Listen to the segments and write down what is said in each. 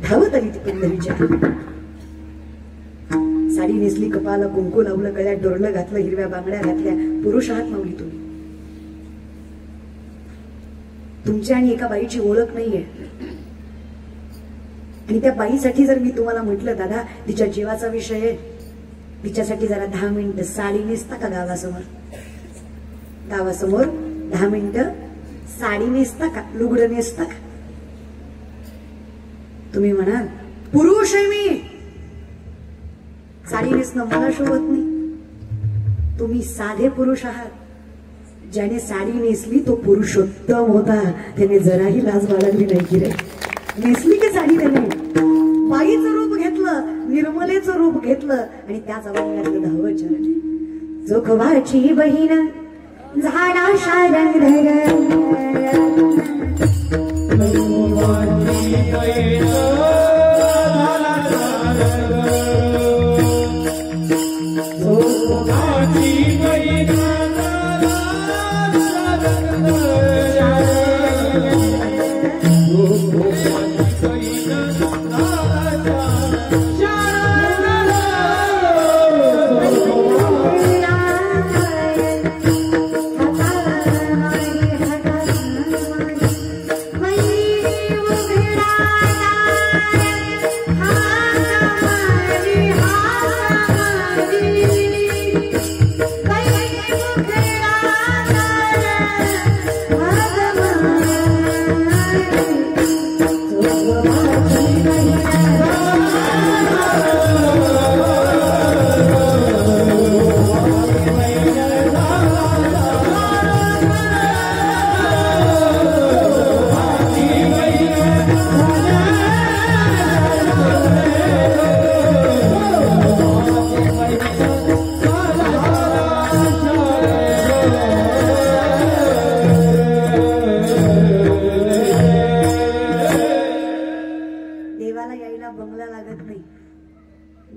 धावत आली ती पंढरीच्या. साडी नेसली, कपाला कुंकू लावलं, गळ्यात डोरलं घातलं, हिरव्या बांगड्या घातल्या. पुरुष आहात माऊली तुम्ही. तुमच्या आणि एका बाईची ओळख नाहीये. आणि त्या बाईसाठी जर मी तुम्हाला म्हटलं दादा तिच्या जीवाचा विषय आहे, तिच्यासाठी जरा 10 मिनिटं साडी नेसता का गावासमोर? गावासमोर 10 मिनिटं साडी नेसता का, लुगडं नेसता का? तुम्ही म्हणाल पुरुष आहे मी, साडी नेसणं मला शोभत नाही. तुम्ही साधे पुरुष आहात. ज्याने साडी नेसली तो पुरुषोत्तम होता. त्याने जराही लाज बाळगली नाही की रे. नेसली की साडी त्याने बाईचं रूप घेतलं, निर्मलेचं रूप घेतलं आणि त्याच अवस्थेतलं 10वं चरण. जोखवाची बहीण झाला शारंग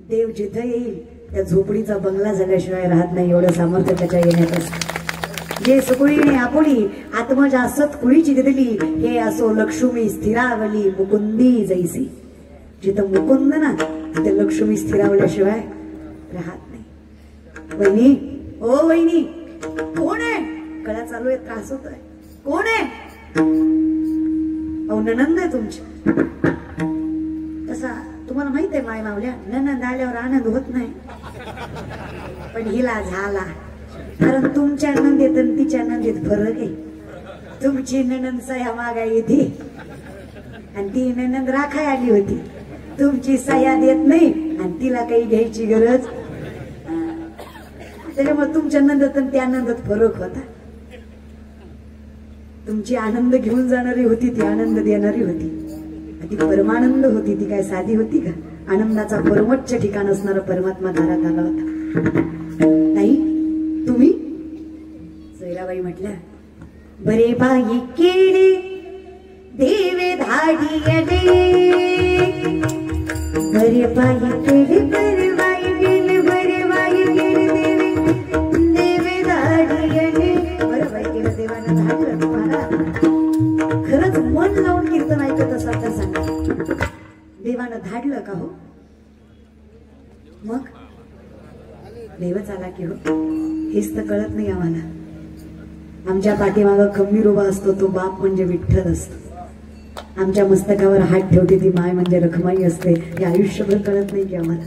देव जिथे येईल त्या झोपडीचा बंगला झाल्याशिवाय राहत नाही. एवढं सामर्थ्य त्याच्या येण्यात असतं. जे सुकुळीने आपुली आत्मजा सत कुळीची दिली, हे असो लक्ष्मी स्थिरावली मुकुंदी जैसी. जिथं मुकुंद ना तिथे लक्ष्मी स्थिरावल्याशिवाय राहत नाही. वहिनी, ओ वहिनी, कोण आहे? कळा चालू आहे, त्रास होतोय. कोण आहे? अहो ननंद आहे तुमची. तसा तुम्हाला माहित आहे माय मावल्या, ननंद आल्यावर आनंद होत नाही, पण हिला झाला. कारण तुमच्या नंदेत आणि तिच्या नंदेत फरक आहे. तुमची ननंद सह्या मागा येते आणि ती ननंद राखाय आली होती. तुमची सह्या देत नाही आणि तिला काही घ्यायची गरज. त्याच्यामुळे तुमच्या नंदत आणि त्या नंदत फरक होता. तुमची आनंद घेऊन जाणारी होती, ती आनंद देणारी होती. ती परमानंद होती. ती काय साधी होती का? आनंदाचा परमोच्च ठिकाण असणारा परमात्मा दारात आला होता. नाही तुम्ही सैराबाई म्हटल्या, बरे बाई केले देवे धाडियले, बरे बाई केले, बरे बाई केले, बरे बाई केले देवे धाडियले. बरं बाई केलं देवानं धाडलं तुम्हाला. खरंच मन लावून कीर्तन ऐकत असाल तर सांगा, देवानं धाडलं का हो? मग देवच आला की हो? हेच तर कळत नाही आम्हाला. आमच्या पाठीमागं खंबीर उभा असतो तो बाप म्हणजे विठ्ठल असतो. आमच्या मस्तकावर हात ठेवते ती माय म्हणजे रखमाई असते. हे आयुष्यभर कळत नाही की आम्हाला.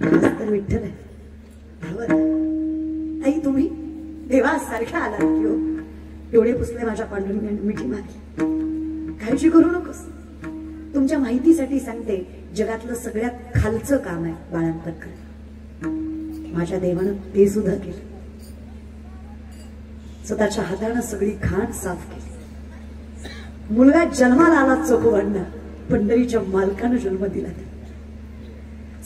हाच तर विठ्ठल आहे. धावत आई तुम्ही देवासारख्या आलात की हो? डोळे पुसले माझ्या पांडुरंगाने, मिठी मारली. काळजी करू नकोस. तुमच्या माहितीसाठी सांगते, जगातलं सगळ्यात खालचं काम आहे बाळांतर करणं. माझ्या देवानं ते सुद्धा केलं. स्वतःच्या हातानं सगळी घाण साफ केली. मुलगा जन्माला आला चोखवण्णा, पंढरीच्या मालकानं जन्म दिला.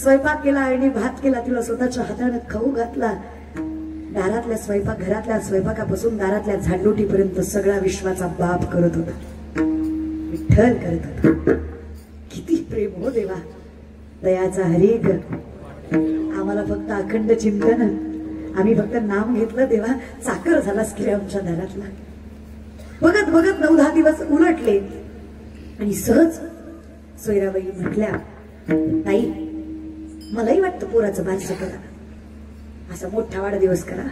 स्वयंपाक केला आणि भात केला, तिला स्वतःच्या हातानं खाऊ घातला. दारातल्या स्वयंपाक, घरातल्या स्वयंपाकापासून दारातल्या झाडलोटीपर्यंत सगळा विश्वाचा बाप करत होता. विठ्ठल करत होता. किती प्रेम हो देवा. दयाचा हरेक. आम्हाला फक्त अखंड चिंतन, आम्ही फक्त नाम घेतलं देवा, चाकर झालास की आमच्या दारातला. बघत बघत 9-10 दिवस उलटले आणि सहज सोयराबाई म्हटल्या, ताई मलाही वाटतं पोराचं बारसं करा, असा मोठा वाढदिवस करा,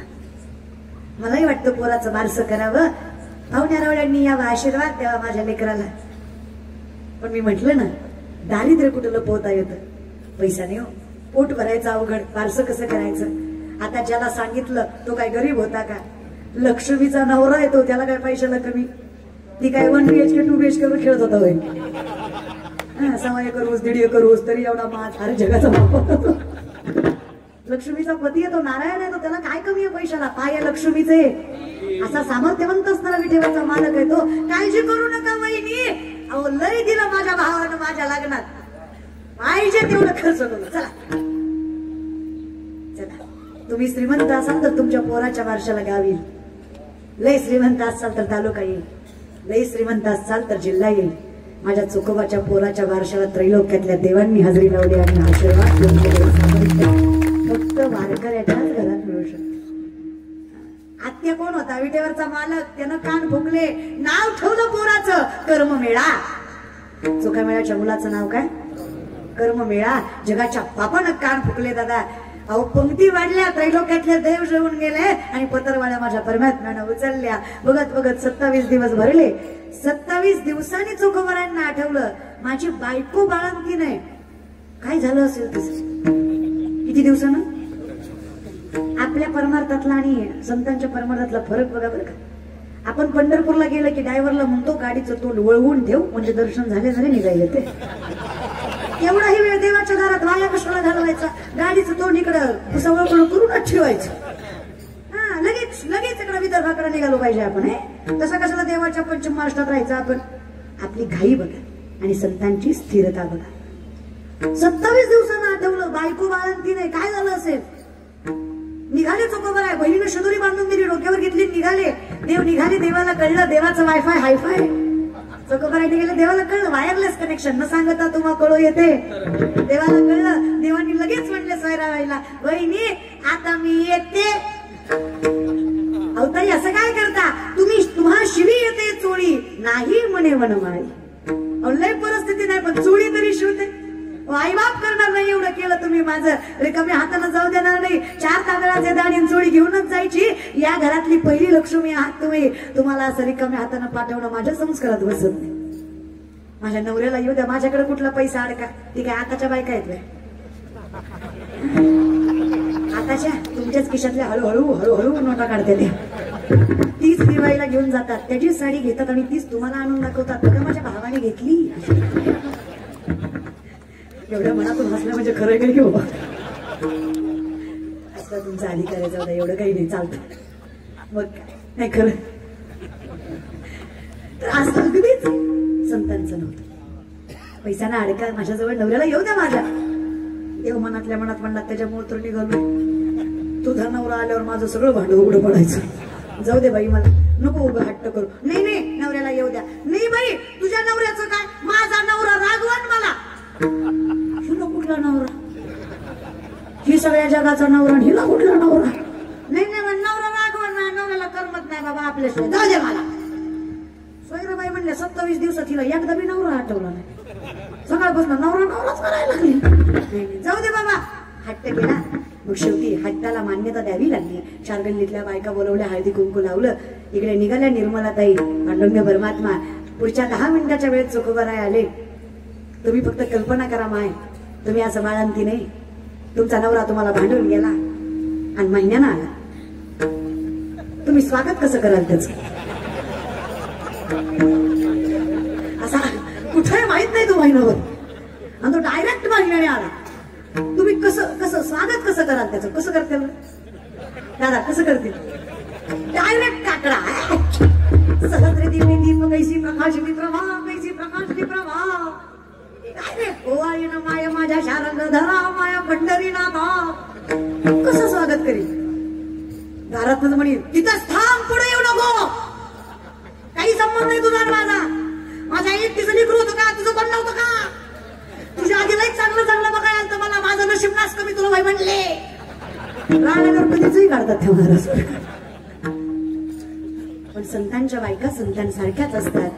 मलाही वाटतं पोराचं बारसं करावं, पाहुण्या रावळ्यांनी यावं, आशीर्वाद द्यावा माझ्या लेकराला. पण मी म्हटलं ना, दारिद्र्य कुठं लपवता येतं, पैसा नाही हो, पोट भरायचं अवघड, बारसं कसं करायचं. आता ज्याला सांगितलं तो काय गरीब होता का? लक्ष्मीचा नवरा येतो त्याला काय पैशाला कमी? ती काय 1 BHK 2 BHK वर खेळत होता होय. 1.25 एकर ऊस 1.5 एकर ऊस तरी एवढा माज, अरे जगाचा बाप. लक्ष्मीचा पती आहे तो, नारायण आहे तो, त्याला काय कमी आहे पैशाला? पाय लक्ष्मीचे. असा सामर्थ्यवंत असणारा विठेवरचा मालक आहे तो. काळजी करू नका वहिनी, अहो लय दिलं माझ्या भावानं माझ्या लग्नात, पाहिजे तेवढं खर्च करू. चला चला, तुम्ही श्रीमंत असाल तर तुमच्या पोराच्या वारशाला गाव येईल, लय श्रीमंत असाल तर तालुका येईल, लय श्रीमंत असाल तर जिल्हा येईल. माझ्या चोकोबाच्या पोराच्या वारशाला त्रैलोक्यातल्या देवांनी हजेरी लावली आणि आशीर्वाद फक्त वारकऱ्याच्याच घरात मिळू शकतो. आत्या कोण होता? विटेवरचा मालक. त्यानं कान फुकले, नाव ठेवलं पोराचं कर्ममेळा. चोखामेळ्याच्या मुलाचं नाव काय? कर्ममेळा. जगाच्या बापानं कान फुकले दादा. अहो पंक्ती वाढल्या, त्रैलोक्यातले देव जेवून गेले आणि पत्रवाळ्या माझ्या परमात्म्यानं उचलल्या. बघत बघत 27 दिवस भरले. 27 दिवसांनी चोखोबारांना आठवलं, माझी बायको बाळंती नाही. काय झालं असेल तसं? किती दिवसानं? आपल्या परमार्थातला आणि संतांच्या परमार्थातला फरक बघा बरं का. आपण पंढरपूरला गेलं की ड्रायव्हरला म्हणतो गाडीचं तोंड वळवून ठेव, म्हणजे दर्शन झाले झाले निघायला ते. एवढाही वेळ देवाच्या दारात वाया कशाला घालवायचा? गाडीचं तोंड इकडं सवळपण करूनच ठेवायचं. लगेच लगेच इकडं विदर्भाकडे निघालो पाहिजे आपण. तसं कशाला देवाच्या पंचम महाराष्ट्रात राहायचं आपण? आपली घाई बघा आणि संतांची स्थिरता बघा. 27 दिवसांना आठवलं, बायको बाळंती नाही. काय झालं असेल? निघाले चोकोबार आहे, बहिणीने शदुरी बांधून दिली, डोक्यावर घेतली, निघाले. देव निघाले, देवाला कळलं देवाचं वायफाय हायफाय. चोकोबाराने गेले, देवाला कळलं वायरलेस कनेक्शन, न सांगता तुम्हा कळू येते. देवाला कळलं, देवानी लगेच म्हणले सोयराबाईला, बहिणी आता मी येते. अवतारी असं काय करता तुम्ही? तुम्हा शिवी येते चोळी नाही म्हणे वनमाळी. लय परिस्थिती नाही पण चोळी तरी शिवते. आई बाप करणार नाही एवढं केलं तुम्ही माझं. रिकाम्या हाताने जाऊ देणार नाही. 4 तांदळाचे दाणे चोळी घेऊनच जायची. या घरातली पहिली लक्ष्मी आहात तुम्ही. तुम्हाला असं रिकाम्या हाताने पाठवणं माझ्या संस्कारात बसत नाही. माझ्या नवऱ्याला येऊ द्या, माझ्याकडे कुठला पैसा अडका. ती काय आताच्या बायका आहेत? आताच्या तुमच्याच खिशातल्या हळूहळू हळूहळू नोटा काढते ते. तीच दिवाळीला घेऊन जातात, त्याची साडी घेतात आणि तीच तुम्हाला आणून दाखवतात, बघा माझ्या भावाने घेतली. एवढ्या मनातून हसलं म्हणजे खरं काही घेऊ असं तुमचा अधिकार आहे. जाऊ द्या, एवढं काही नाही, चालतं. मग काय नाही खरं. तर असं अगदीच संतांचं नव्हतं. पैसा ना अडका, माझ्याजवळ नवऱ्याला येऊ द्या माझ्या. देव मनातल्या मनात म्हणला, त्याच्यामुळे तर निघालो. तुझा नवरा आल्यावर माझं सगळं भांडं उघडं पडायचं. जाऊ दे बाई, मला नको उभं हट्ट करू. नाही नाही, नवऱ्याला येऊ द्या. नाही बाई, तुझ्या नवऱ्याचं काय? माझा नवरा रागवान मला. हिला कुठला नवरा? ही सगळ्या जगाचा नवरा, हिला कुठला नवरा? नाही नाही, नवरा रागवान नाही, नवऱ्याला करमत नाही बाबा आपल्याशिवाय. जाऊ दे मला. सोयराबाई म्हणले 27 दिवसात हिला एकदा बी नवरा आठवला नाही. सकाळपासून नवरा नवराच करायला लागली. जाऊ दे बाबा, हट्ट केला. मग शेवटी हट्टाला मान्यता द्यावी लागली. 4 गल्लीतल्या बायका बोलवल्या, हळदी कुंकू लावलं. इकडे निघाल्या निर्मलाताई, पांडुरंग परमात्मा. पुढच्या 10 मिनिटाच्या वेळेत चोखोबाराय आले. तुम्ही फक्त कल्पना करा माय, तुम्ही असं बाळंती नाही, तुमचा नवरा तुम्हाला भांडून गेला आणि महिन्यानं आला. तुम्ही स्वागत कसं कराल त्याच? असा कुठे माहित नाही तो महिनाभर, आणि तो डायरेक्ट महिन्याने आला. तुम्ही कसं कसं स्वागत कसं कराल त्याचं? कसं करतील दादा, कसं करतील? डायरेक्ट काकडा. सहस्र दिव्य दीप कैसी प्रकाशनी प्रभा, कैसी प्रकाशनी प्रभा. डायरेक्ट माया माझ्या शारंग धरा, माया पंढरीनाथा. कसं स्वागत करील? दारात म्हणे, तिथंच थांब, पुढे येऊ नको, काही संबंध नाही तुझा माझा. माझ्या एक तिचं लेकरू होतं का? तुझं कोण नव्हतं का? तुझ्या आधी लई चांगलं चांगलं बघायला तर मला माझं नशीब नास कमी तुला भाई म्हणले. राणा गणपतीचंही काढतात त्या महाराज. पण संतांच्या बायका संतांसारख्याच असतात.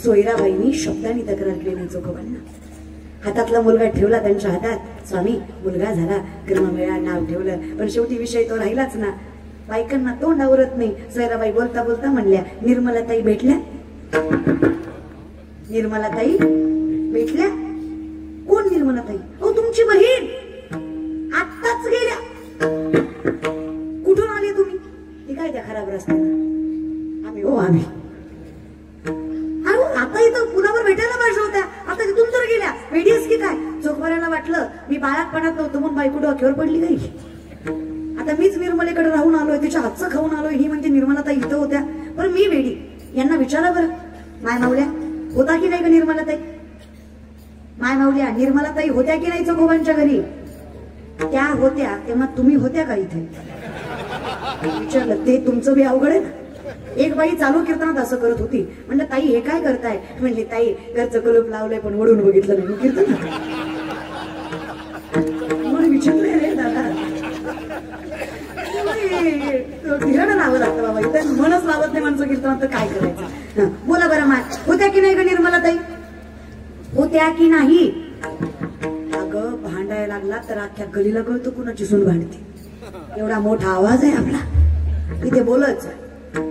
सोयराबाईंनी शब्दांनी तक्रार केली नाही चोखोबांना. हातातला मुलगा ठेवला त्यांच्या हातात. स्वामी मुलगा झाला, कर्ममेळा नाव ठेवलं, पण शेवटी विषय तो राहिलाच ना. बायकांना तोंड आवरत नाही. सैराबाई बोलता बोलता म्हणल्या, निर्मलाताई भेटल्या? निर्मलाताई भेटल्या? कोण निर्मलाताई? अहो तुमची बहीण आत्ताच गेल्या. कुठून आले तुम्ही? ती काय त्या खराब रस्त्याने? आम्ही हो आम्ही. अरे आता इथं पुलावर भेटायला पाहिजे होत्या, आता तिथून तर गेल्या. वेडीस की काय? चोखवाऱ्याला वाटलं मी बाळातपणात नव्हतं म्हणून बायको डोक्यावर पडली काही. आता मीच निर्मलेकडे राहून आलोय, तिच्या हातचं खाऊन आलोय. ही म्हणजे निर्मलाताई इथं होत्या, पण मी वेडी. यांना विचारा बरं, माय मावल्या होता की नाही ग निर्मलाताई? माय मावल्या निर्मलाताई होत्या की नाही चोखोबांच्या घरी? त्या होत्या तेव्हा तुम्ही होत्या का इथे? विचारलं. ते तुमचं बी अवघड आहे ना. एक बाई चालू कीर्तनात असं करत होती. म्हणलं ताई हे काय करताय? म्हणले ताई घरचं कुलूप लावलंय पण ओढून बघितलं नाही. कीर्तन म्हणून विचारलंय रे दादा. धीरण राहावं लागतं बाबा, इथं मनच लावत नाही माणसं कीर्तनात, तर काय करायचं? बोला बरं माय, होत्या की नाही ग निर्मलाताई? होत्या की नाही? अगं भांडायला लागला तर अख्ख्या गलीला कळतो कुणाची सून भांडते. एवढा मोठा आवाज आहे आपला. इथे बोलच,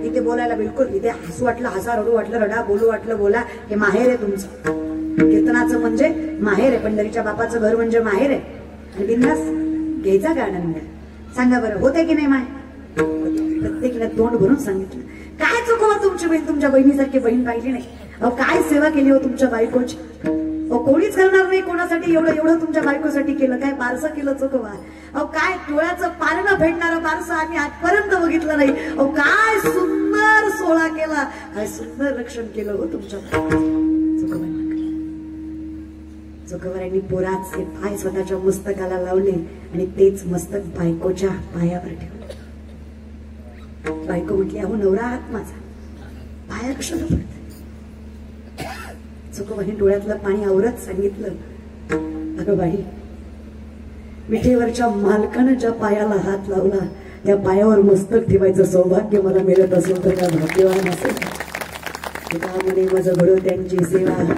इथे बोलायला बिलकुल. इथे हसू वाटलं हसा, रडू वाटलं रडा, बोलू वाटलं बोला. हे माहेर आहे तुमचं. कीर्तनाचं म्हणजे माहेर आहे. पंढरीच्या बापाचं घर म्हणजे माहेर आहे. आणि बिंदास घ्यायचा का आनंद? सांगा बरं, होते की नाही माय? प्रत्येकीला तोंड भरून सांगितलं. काय चुकवा तुमची बहीण? तुमच्या बहिणीसारखी बहीण पाहिली नाही. अहो काय सेवा केली हो तुमच्या बायकोची? कोणीच करणार नाही कोणासाठी एवढं एवढं तुमच्या बायकोसाठी केलं. काय बारसं केलं चुकवा? अहो काय डोळ्याचं पारणं फेडणारं बारसं आम्ही आजपर्यंत बघितलं नाही. अहो काय सुंदर सोहळा केला, काय सुंदर रक्षण केलं हो तुमच्या चुकवांना. चुकवाऱ्यांनी पोराचे पाय स्वतःच्या मस्तकाला लावले आणि तेच मस्तक बायकोच्या पायावर ठेवलं. बायको म्हटली, अहो नवरा हात माझा, पाया कशाला पडते? चुकवानी डोळ्यातलं पाणी आवरत सांगितलं, अगं बाई विठेवरच्या मालकानं ज्या पायाला हात लावला त्या पायावर मस्तक ठेवायचं सौभाग्य मला मिळत असेल तर त्या भाग्यवान असेल. त्यामुळे माझं घडो त्यांची सेवा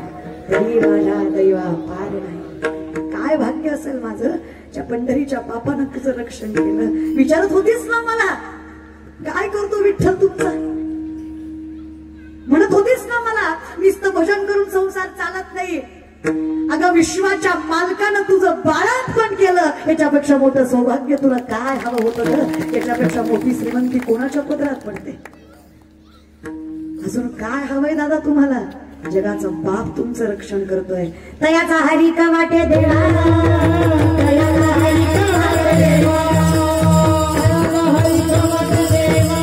तरी माझ्या दैवा पार नाही. काय भाग्य असेल माझं, ज्या पंढरीच्या पापानं तुझं रक्षण केलं. विचारत होतीस ना मला, काय करतो विठ्ठल तुमचा? म्हणत होतीस ना मला, नुसतं भजन करून संसार चालत नाही. अगं विश्वाच्या मालकानं तुझं बाळातपण केलं, याच्यापेक्षा मोठं सौभाग्य तुला काय हवं होतं? याच्यापेक्षा मोठी श्रीमंती कोणाच्या पदरात पडते? अजून काय हवंय दादा तुम्हाला? जगाचा बाप तुमचं रक्षण करतोय. तयाचा हरी का वाटे देवा, तयाचा हरी का वाटे देवा, तयाचा हरी का वाटे देवा,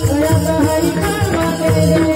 तयाचा हरी का वाटे देवा.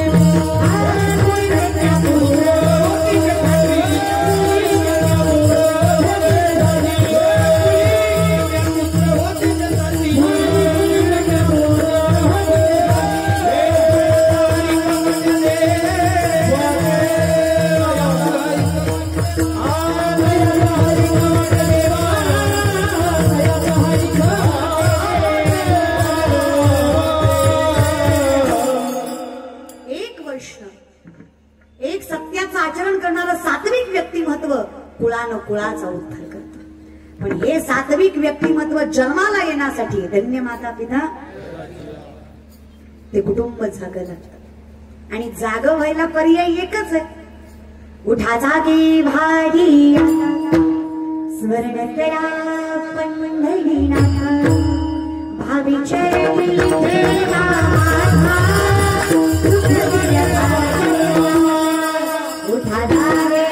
कुळाचा उद्धार करतो. पण हे सात्विक व्यक्तिमत्व जन्माला येण्यासाठी धन्य माता पिता ते कुटुंब जागं लागतं. आणि जागं व्हायला पर्याय एकच आहे, उठा जागे भारी स्वर्ण करा पंढरीनाथ भावी चरणी देवा उठा जागे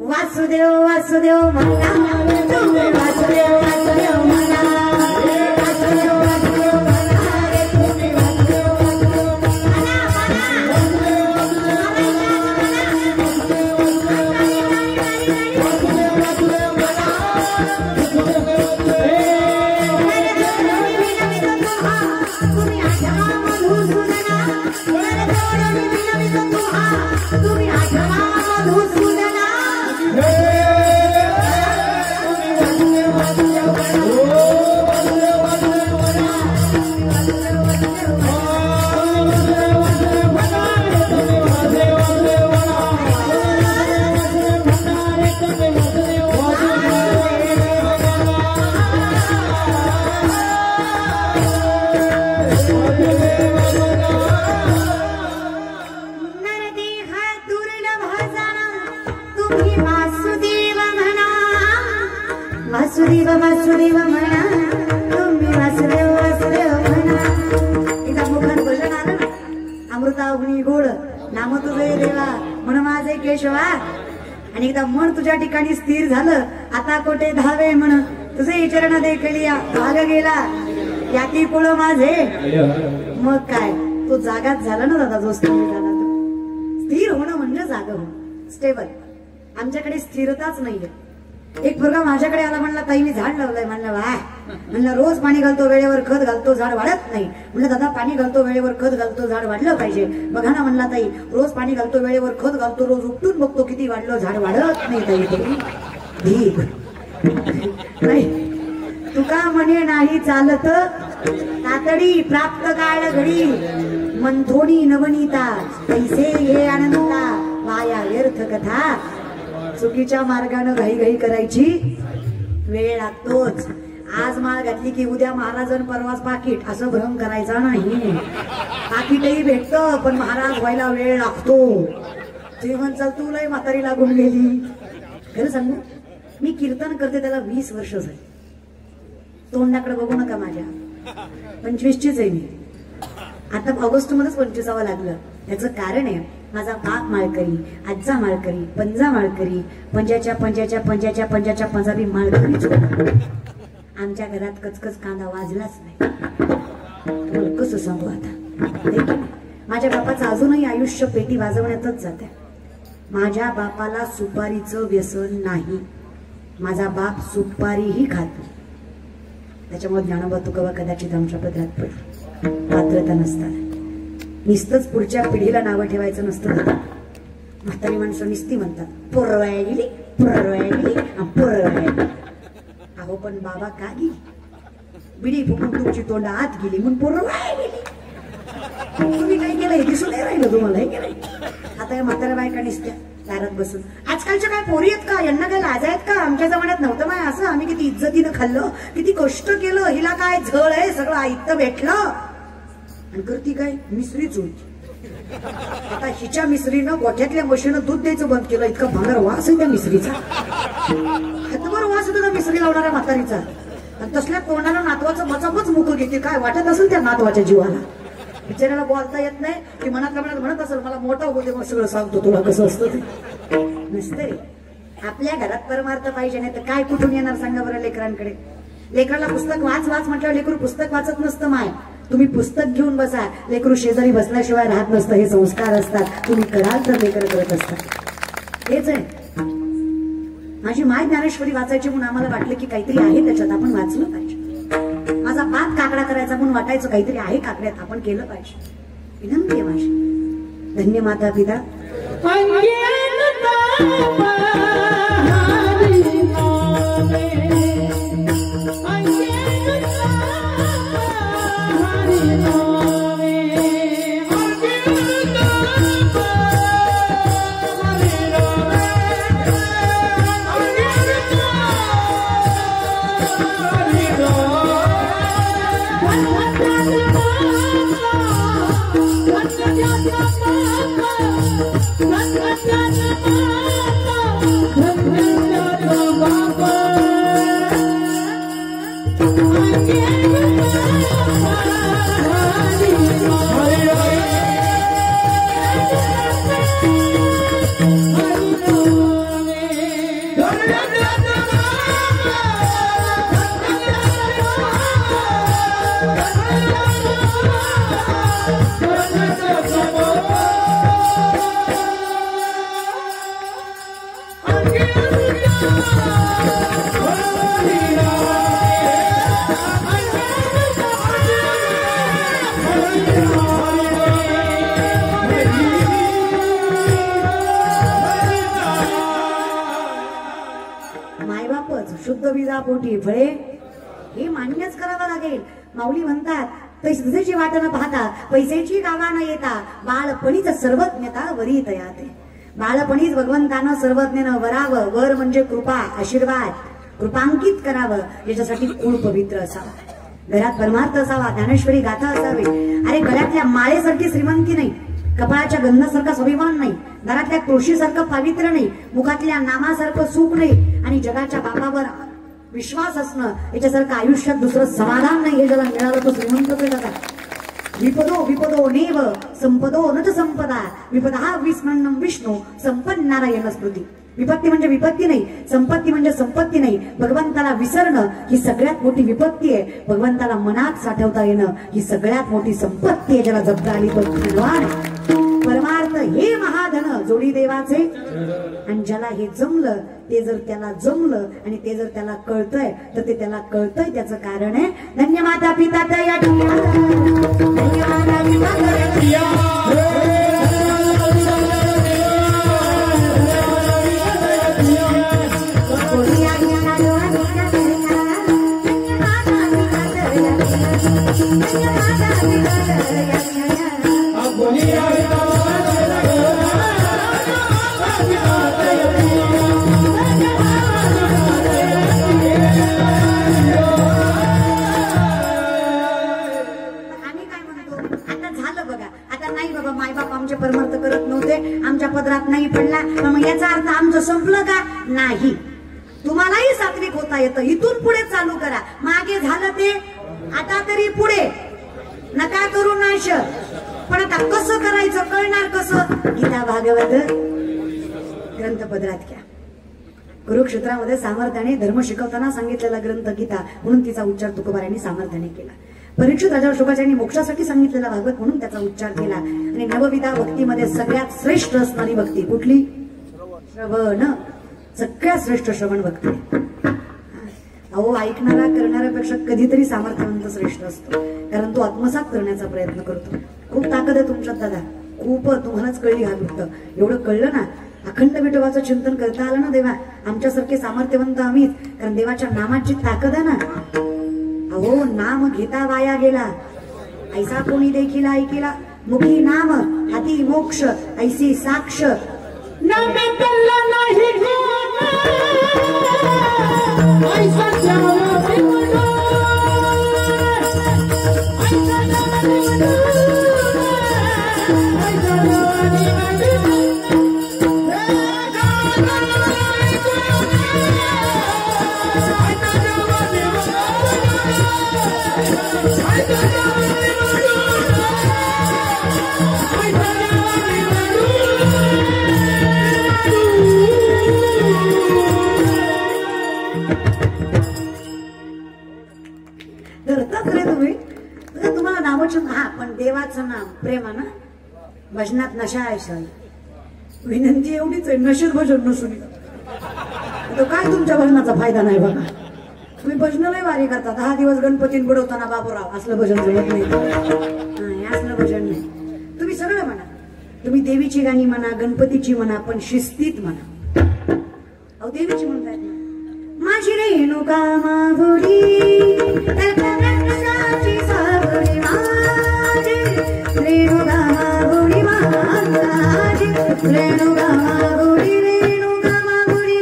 वासुदेव वासुदेव म्हणा तुम्ही वासुदेव वासुदेव म्हणा वासुदेव वासुदेव म्हणा रे तुम्ही वासुदेव वासुदेव म्हणा तुम्ही आठवा मधुसूदना तुम्ही आठवा मधुसूदना वासुदेव वासुदेव म्हणा तुम्ही वासुदेव वासुदेव म्हणा एकदा मुखात भजन आलं ना अमृता अग्नी गोड नाम तुझे देवा म्हण माझे केशवा आणि एकदा मन तुझ्या ठिकाणी स्थिर झालं आता कोठे धावे म्हण तुझे चरण देखली भाग गेला याती कुळ माझे मग काय तो जागाच झाला ना दादा जो स्थिर झाला तो स्थिर होणं म्हणजे जागा होणं स्टेबल आमच्याकडे स्थिरताच नाहीये एक मुलगा माझ्याकडे आला म्हणला ताई मी झाड लावलंय म्हणलं वाय म्हणलं रोज पाणी घालतो वेळेवर खत घालतो झाड वाढत नाही म्हणलं दादा पाणी घालतो वेळेवर खत घालतो झाड वाढलं पाहिजे बघा ना म्हणला ताई रोज पाणी घालतो वेळेवर खत घालतो रोज उपटून बघतो किती वाढलं झाड वाढत नाही ताई नाही तुका म्हणे नाही चालत तातडी प्राप्त काळ घडी मंथोणी नवनीता पैसे हे आनंदा वाया व्यर्थ कथा चुकीच्या मार्गाने घाई घाई करायची वेळ लागतोच आज माळ घातली की उद्या महाराजन परवाच पाकिट असं भ्रम करायचा नाही पाकिटही भेटतं पण महाराज व्हायला वेळ लागतो ते म्हणचाल तुलाही म्हातारी लागून गेली खरं सांगू मी कीर्तन करते त्याला 20 वर्ष झाली तोंडाकडे बघू नका माझ्या 25चीच आहे मी आता ऑगस्ट मध्येच 25वा लागलं याचं कारण आहे माझा बाप माळकरी आजचा माळकरी पंजा माळकरी पंजाच्या पंजाच्या पंजाच्या पंजाच्या पंजाबी माळकरीच आमच्या घरात कचकच कांदा वाजलाच नाही कसं सांगू आता माझ्या बापाचं अजूनही आयुष्य पेटी वाजवण्यातच जाते माझ्या बापाला सुपारीचं व्यसन नाही माझा बाप सुपारीही खात नाही त्याच्यामुळे ज्ञानोबा तुकोबा कदाचित आमच्या पदरात पडली पात्रता नसताना नुसतंच पुढच्या पिढीला नावं ठेवायचं नसतं म्हातारी माणसं नुसती म्हणतात पुरवाया गेली पुरवाया गेली पुरवाया अहो पण बाबा का गेली बिडी फुकून तुमची तोंड आत गेली म्हणून पुरवाया गेली तुम्ही काय केलं हे दिसून नाही राहिलं तुम्हाला हे केलंय आता या म्हाताऱ्या बायका निसत्या दारात बसून आजकालच्या काय पोरी आहेत का यांना काय लाज आहेत का आमच्या जमान्यात नव्हतं माय असं आम्ही किती इज्जतीनं खाल्लं किती कष्ट केलं हिला काय झळ आहे सगळं आयत्त भेटलं आणि करती काय मिसरीच होती आता हिच्या मिसरीनं गोठ्यातल्या म्हशीनं दूध द्यायचं बंद केलं इतका भांगार वास आहे त्या मिसरीचा हातभर वास होता त्या मिसरी लावणाऱ्या म्हातारीचा आणि तसल्या तोंडाला नातवाचं मचामच मुख घेते काय वाटत असेल त्या नातवाच्या जीवाला बिचाऱ्याला बोलता येत नाही की मनातल्या मनात म्हणत असेल मला मोठा होते मग सगळं सांगतो तुला कसं असतं ते नसतंय आपल्या घरात परमार्थ पाहिजे नाही तर काय कुठून येणार सांगा बरं लेकरांकडे लेकराला पुस्तक वाच वाच म्हटल्यावर लेकरू पुस्तक वाचत नसतं माय तुम्ही पुस्तक घेऊन बसा लेकरू शेजारी बसल्याशिवाय राहत नसतं हे संस्कार असतात तुम्ही कराल तर लेकर करत असतात हेच आहे माझी माय ज्ञानेश्वरी वाचायची म्हणून आम्हाला वाटलं की काहीतरी आहे त्याच्यात आपण वाचलं पाहिजे माझा बाप काकडा करायचा म्हणून वाटायचं काहीतरी आहे काकड्यात आपण केलं पाहिजे विनंती आहे माझी धन्य माता पिता शुद्ध बीजा पोटी फळे हे मान्यच करावं लागेल. माऊली म्हणतात पैशाची वाट न पाहता पैशाची गावा न येता बाळपणीच सर्वज्ञता वरी तयाते. बाळपणीच भगवंतानं सर्वज्ञानं वरावं. वर म्हणजे कृपा आशीर्वाद कृपांकित करावं. याच्यासाठी कुळ पवित्र असावा. घरात परमार्थ असावा. ज्ञानेश्वरी गाथा असावी. अरे गळ्यातल्या माळेसारखी श्रीमंती नाही. कपाळाच्या गंधासारखा स्वाभिमान नाही. दारातल्या तुळशीसारखं पावित्र्य नाही. मुखातल्या नामासारखं सुख नाही. आणि जगाच्या बापावर विश्वास असणं याच्यासारखं आयुष्यात दुसरं समाधान नाही. हे ज्याला मिळालं तो श्रीमंतच आहे का. विपदो विपदो नेव संपदो न संपदा विपदा विस्मरणं विष्णू संपन्न नारायण स्मृती. विपत्ती म्हणजे विपत्ती नाही. संपत्ती म्हणजे संपत्ती नाही. भगवंताला विसरणं ही सगळ्यात मोठी विपत्ती आहे. भगवंताला मनात साठवता येणं ही सगळ्यात मोठी संपत्ती आहे. ज्याला जपता आली तो धनवान. परमार्थ हे महाधन जोडी देवाचे. आणि ज्याला हे जमलं ते जर त्याला जमलं आणि ते जर त्याला कळतंय तर ते त्याला कळतंय त्याचं कारण आहे धन्य माता पिता या परमार्थ करत नव्हते. आमच्या पदरात नाही पडला. मग याचा अर्थ आमचं संपलं का. नाही. तुम्हालाही सात्विक होता येतं. इथून पुढे चालू करा. मागे झालं ते आता तरी पुढे नका करू नाश. पण आता कसं करायचं कळणार कसं. गीता भागवत ग्रंथ पदरात घ्या. कुरुक्षेत्रामध्ये सामर्थ्याने धर्म शिकवताना सांगितलेला ग्रंथ गीता म्हणून तिचा उच्चार तुकोबारायांनी सामर्थ्याने केला. परीक्षित राजावर शोकाचार्यांनी मोक्षासाठी सांगितलेला भागवत म्हणून त्याचा उच्चार केला. आणि नवविधा भक्तीमध्ये सगळ्यात श्रेष्ठ असणारी भक्ती कुठली. श्रवण. सगळ्यात श्रेष्ठ श्रवण भक्ती. अहो ऐकणारा करणाऱ्यापेक्षा कधीतरी सामर्थ्यवंत श्रेष्ठ असतो. कारण तो आत्मसात करण्याचा प्रयत्न करतो. खूप ताकद आहे तुमच्यात दादा. खूप. तुम्हालाच कळली हा गोष्ट. एवढं कळलं ना. अखंड विठोबाचं चिंतन करता आलं ना देवा. आमच्यासारखे सामर्थ्यवंत आम्हीच. कारण देवाच्या नामाची ताकद आहे ना. अहो नाम घेता वाया गेला. ऐसा कोणी देखील ऐकिला. मुखी नाम हाती मोक्ष ऐसी साक्ष. हा पण देवाचं नाम प्रेमानं भजनात नशा आहे. विनंती एवढीच आहे नशेत भजन नसून तो काय तुमच्या भजनाचा फायदा नाही बघा. तुम्ही भजनालाही वारी करता. 10 दिवस गणपती बुडवताना बाबूराव असलं भजन जमत नाही. असलं भजन नाही. तुम्ही सगळं म्हणा. तुम्ही देवीची गाणी म्हणा गणपतीची म्हणा पण शिस्तीत म्हणा. अहो देवीची म्हणतायत ना. माझी रेणुका मागुडी रेणुका मागुडी माझी रेणुका मागुडी रेणुका मागुडी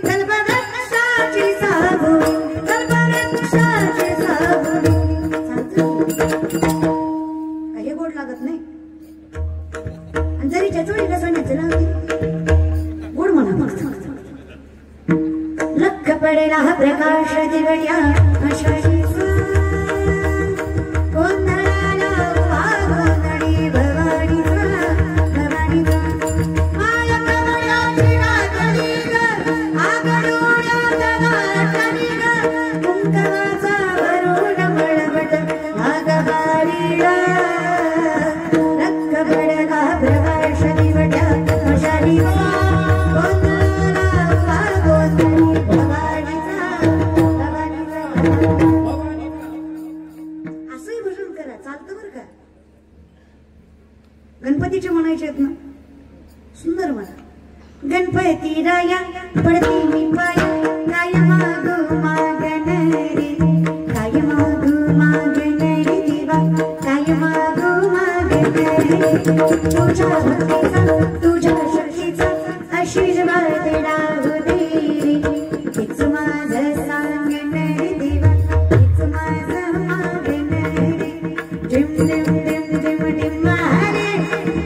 कल्पवृक्षाची साबुडी कल्पवृक्षाची साबुडी. काही गोड लागत नाही. आणि जरी चचोडीला सोन्याचं लावते गोड म्हणा. लख पडेला हा प्रकाश दिवड्या I तुझ्या भक्तीचा तुझ्या शक्तीचा आशीर्वाद राहू दे हेच माझं सांगणं रे देवा हेच माझं मागणं रे टिम टिम टिम टिम टिम हरे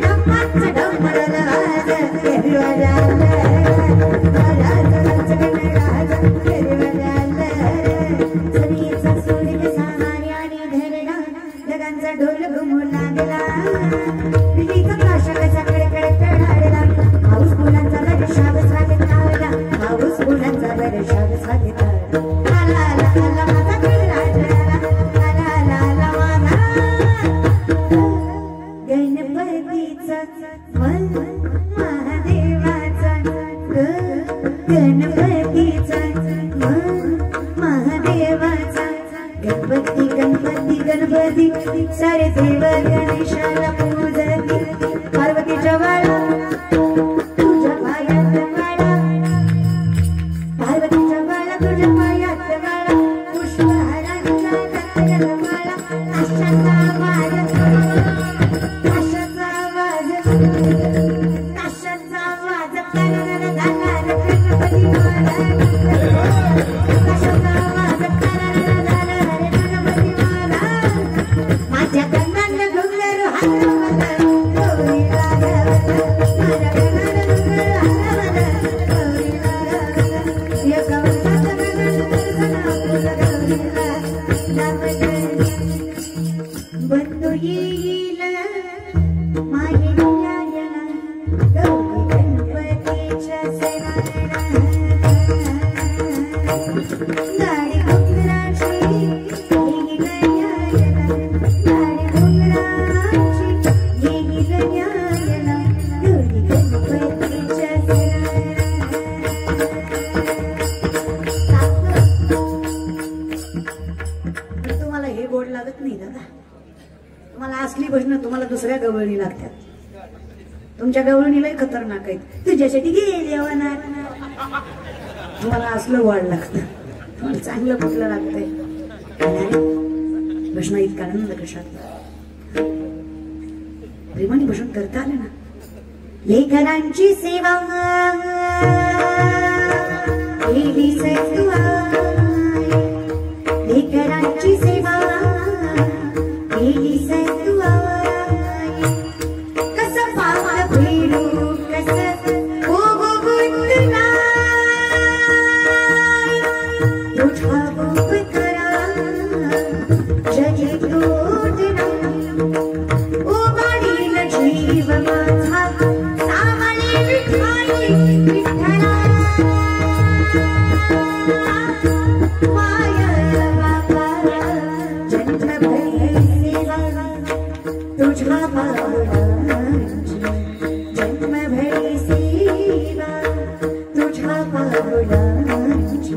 डम्माचं डम्मरल वाज हिरवळालं राजाचं गणराज हिरवळालं सनीचा सूर्य सहाऱ्याने धरला ढगांचा ढोल घुमू लागला पिढीचा काशा कसा कडकड कडाडला पाऊस फुलांचा वर्षाव स्वागताला पाऊस फुलांचा वर्षाव स्वागताला आला आला आला माझा गणराज आला आला आला माझा गणपतीचा मन महादेवाचा गणपतीचा मन महादेवाचा गणपती गणपती गणपती सारे देव गणेशाला पूजती पार्वतीच्या वाळा तुझ्या पायात वाळा पार्वतीच्या वाळा तुझ्या पायात वाळा पुष्पहारांचा गजर माळा आशाचा आवाज आशाचा आवाज आशाचा आवाज करणार जाणार गणपती महाराज आशाचा आवाज करणार जाणार गणपती महाराज माझ्या कन्नाला घुंगर हलवलं गौरी लागलं माझ्या कन्नाला घुंगर हलवलं गौरी लागलं या गावात बंधू येईल माझी न्यायला गौरी गणपतीच्या सणाला गाडी घुंगराची येईल न्यायला गाडी घुंगराची येईल न्यायला गौरी गणपतीच्या सणाला तुम्हाला हे गोड लागत नाही दादा तुम्हाला असली भजनं तुम्हाला दुसऱ्या गवळणी लागतात तुमच्या गवळणीलाही खतरनाक आहेत तुझ्यासाठी गेले वनात तुम्हाला असलं वाढ लागतं तुम्हाला चांगलं कुठलं लागतंय भजन इतका आनंद कशात प्रेमाने भजन करता आलं ना लेकरांची सेवा केली सैतुआई लेकरांची सेवा केली सैतुआई कसं पावलं फेरू कसं ओगो गुंतला तुझा गोप करा जगी तोडला ओ बाळील जीव माझा सावळे विठाई विठ्ठला माया बाबा जन्मभरी सेवा तुझ्या पावलांची जन्मभरी सेवा तुझ्या पावलांची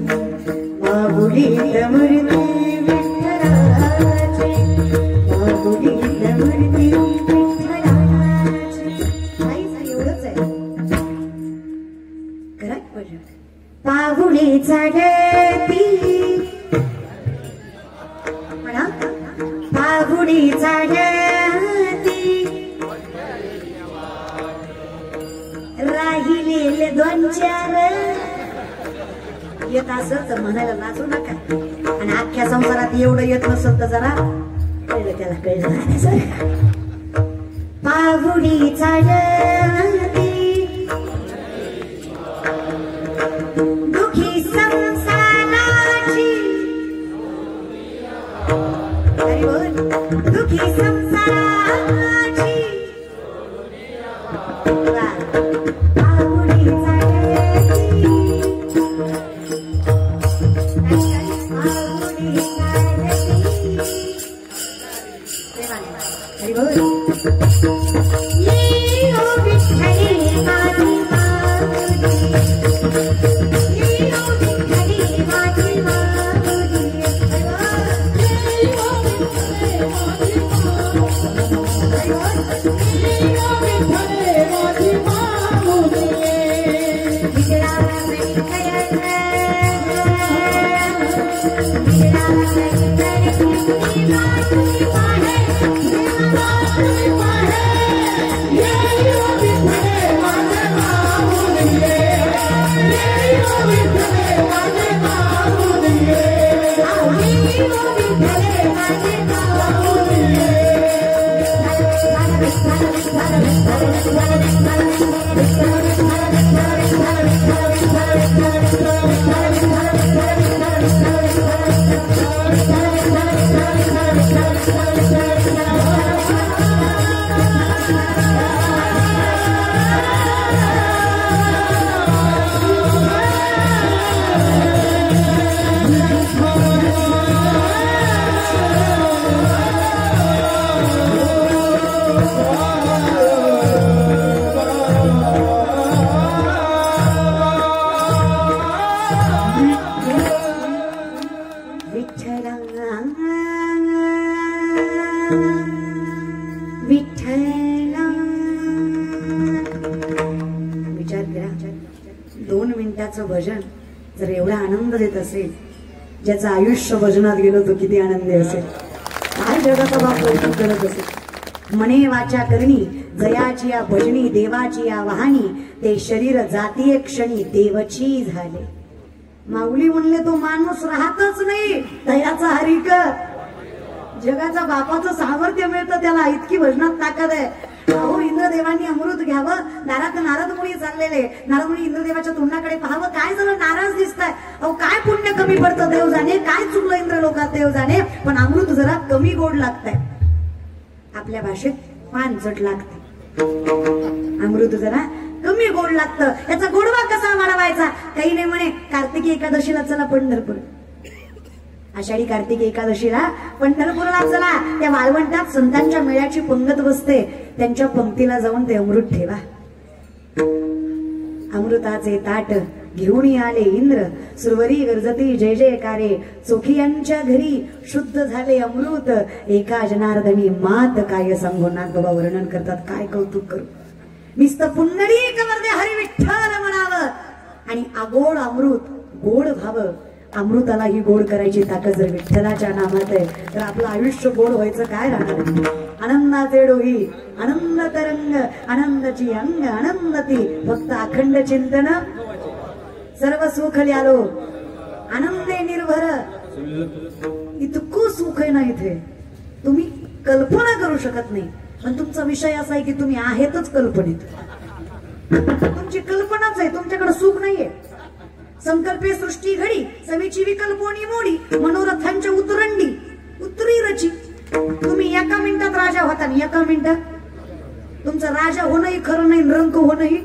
माऊलीत मूर्ती विठ्ठलाची माऊलीत मूर्ती विठ्ठलाची काहीच एवढंच आहे करा भजन पाहुणे चढती म्हणा पाहुणे चढती राहिलेले दोन चार येत असं तर म्हणायला नाचू नका आणि अख्ख्या संसारात एवढं येत नसत तर जरा कळलं त्याला कळलं पाहुणे चढती दुखी संसाराची अरे बोल दुखी संसाराची पाहुणे चढती पाहुणे चढती अरे बोल Yeah. आनंद देत असेल, ज्याचं आयुष्य भजनात गेलं तो किती आनंदी असेल, काय जगाचा बाप कौतुक करत असेल। मने वाचा करणी जयाची या भजनी, देवाची या वाहनी, ते शरीर जातीय क्षणी देवची झाले। माऊली म्हणले तो माणूस राहतच नाही, दयाचा हरिक जगाच्या बापाचं सामर्थ्य मिळतं त्याला, इतकी भजनात ताकद आहे। अहो इंद्रदेवांनी अमृत घ्यावं, नारद मुनी चाललेले, नारद मुनी इंद्रदेवाच्या तोंडाकडे पाहावं, काय झालं नाराज दिसताय, अहो काय पुण्य कमी पडतं देव जाणे, काय चुकलं इंद्र लोकात देव जाणे, पण अमृत जरा कमी गोड लागतंय, आपल्या भाषेत पानचट लागते, अमृत जरा कमी गोड लागतं, याचा गोडवा कसा वाढवायचा, काही नाही म्हणे कार्तिकी एकादशीला चला पंढरपूर, आषाढी कार्तिकी एकादशीला पंढरपूरला चला, त्या वाळवंटात संतांच्या मेळ्याची पंगत बसते, त्यांच्या पंक्तीला जाऊन ते अमृत ठेवा। अमृताचे ताट घेऊन आले इंद्र, सुरवरी गरजती जय जयकारे, चोखियांच्या घरी शुद्ध झाले अमृत, एका जनार्दनी मात काय सांगू, नाथ बाबा वर्णन करतात, काय कौतुक करू, नुसतं पुंडरीक वरदे हरी विठ्ठल म्हणावं आणि आगोड अमृत गोड व्हावं। अमृताला ही गोड करायची ताकद जर विठ्ठलाच्या नामात आहे तर आपलं आयुष्य गोड व्हायचं काय राहणार। आनंदाचे डोही आनंद तरंग, आनंदाची अंग आनंदती, फक्त अखंड चिंतन सर्व सुख ल्यालो, आनंदे निर्भर, इतकं सुख आहे ना इथे तुम्ही कल्पना करू शकत नाही। पण तुमचा विषय असा आहे की तुम्ही आहेतच कल्पनेत, तुमची कल्पनाच आहे, तुमच्याकडे सुख नाहीये। संकल्पे सृष्टी घडी, समीची विकल्पोनी मोडी, मनोरथांच्या उतरंडी उतरी रची, तुम्ही एका मिनिटात राजा होता, एका मिनिटात तुमचं राजा होणंही खरं नाही, रंक होणंही